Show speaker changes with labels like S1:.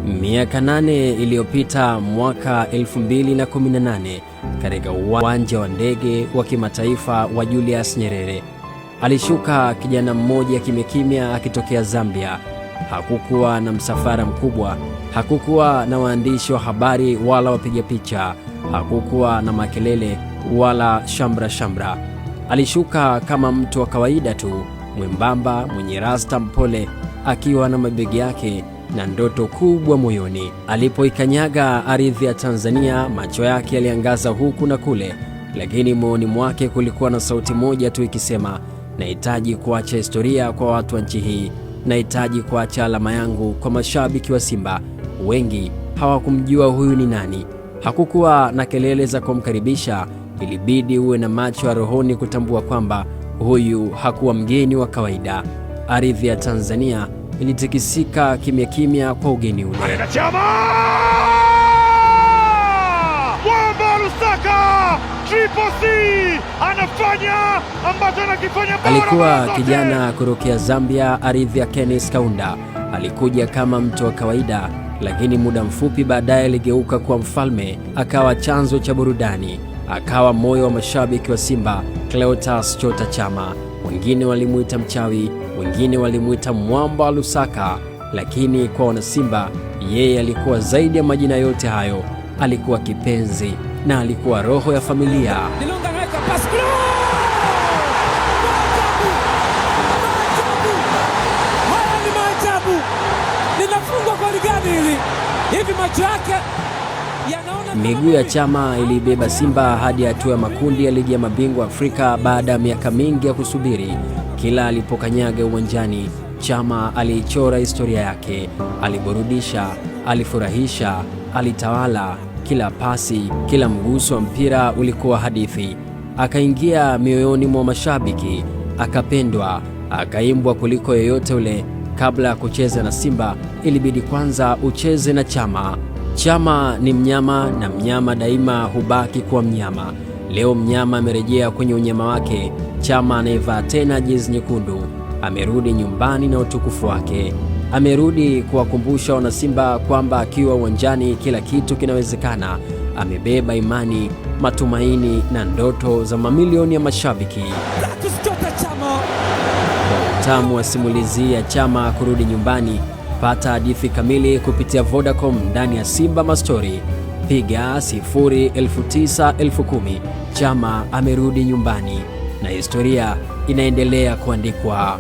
S1: Miaka 8 iliyopita, mwaka 2018, katika uwanja wa ndege wa kimataifa wa Julius Nyerere, alishuka kijana mmoja kimya akitokea Zambia. Hakukuwa na msafara mkubwa, hakukuwa na waandishi wa habari wala wapiga picha, hakukuwa na makelele wala shamra. Alishuka kama mtu wa kawaida tu, mwembamba, mwenye rasta, mpole, akiwa na mabegi yake na ndoto kubwa moyoni. Alipoikanyaga ardhi ya Tanzania, macho yake yaliangaza huku na kule, lakini moyoni mwake kulikuwa na sauti moja tu ikisema, nahitaji kuacha historia kwa watu wa nchi hii, nahitaji kuacha alama yangu kwa mashabiki wa Simba. Wengi hawakumjua huyu ni nani. Hakukuwa na kelele za kumkaribisha, ilibidi uwe na macho ya rohoni kutambua kwamba huyu hakuwa mgeni wa kawaida. Ardhi ya Tanzania ilitikisika kimya kwa ugeni ule. Alikuwa kijana kutokea Zambia, ardhi ya Kenneth Kaunda. Alikuja kama mtu wa kawaida, lakini muda mfupi baadaye aligeuka kuwa mfalme, akawa chanzo cha burudani, akawa moyo wa mashabiki wa Simba. Clatous Chota Chama, wengine walimuita mchawi, wengine walimuita mwamba wa Lusaka, lakini kwa wanasimba yeye alikuwa zaidi ya majina yote hayo. Alikuwa kipenzi na alikuwa roho ya familia. Miguu ya Chama ilibeba Simba hadi hatua ya makundi ya ligi ya mabingwa Afrika baada ya miaka mingi ya kusubiri. Kila alipokanyaga uwanjani, Chama aliichora historia yake. Aliburudisha, alifurahisha, alitawala. Kila pasi, kila mguso wa mpira ulikuwa hadithi. Akaingia mioyoni mwa mashabiki, akapendwa, akaimbwa kuliko yoyote ule. Kabla ya kucheza na Simba, ilibidi kwanza ucheze na Chama. Chama ni mnyama na mnyama daima hubaki kuwa mnyama. Leo mnyama amerejea kwenye unyama wake. Chama anayevaa tena jezi nyekundu amerudi nyumbani na utukufu wake. Amerudi kuwakumbusha wanasimba kwamba akiwa uwanjani kila kitu kinawezekana. Amebeba imani, matumaini na ndoto za mamilioni ya mashabiki. Utamu wa simulizi ya Chama kurudi nyumbani. Pata hadithi kamili kupitia Vodacom ndani ya Simba Mastori. Piga 09010. Chama amerudi nyumbani na historia inaendelea kuandikwa.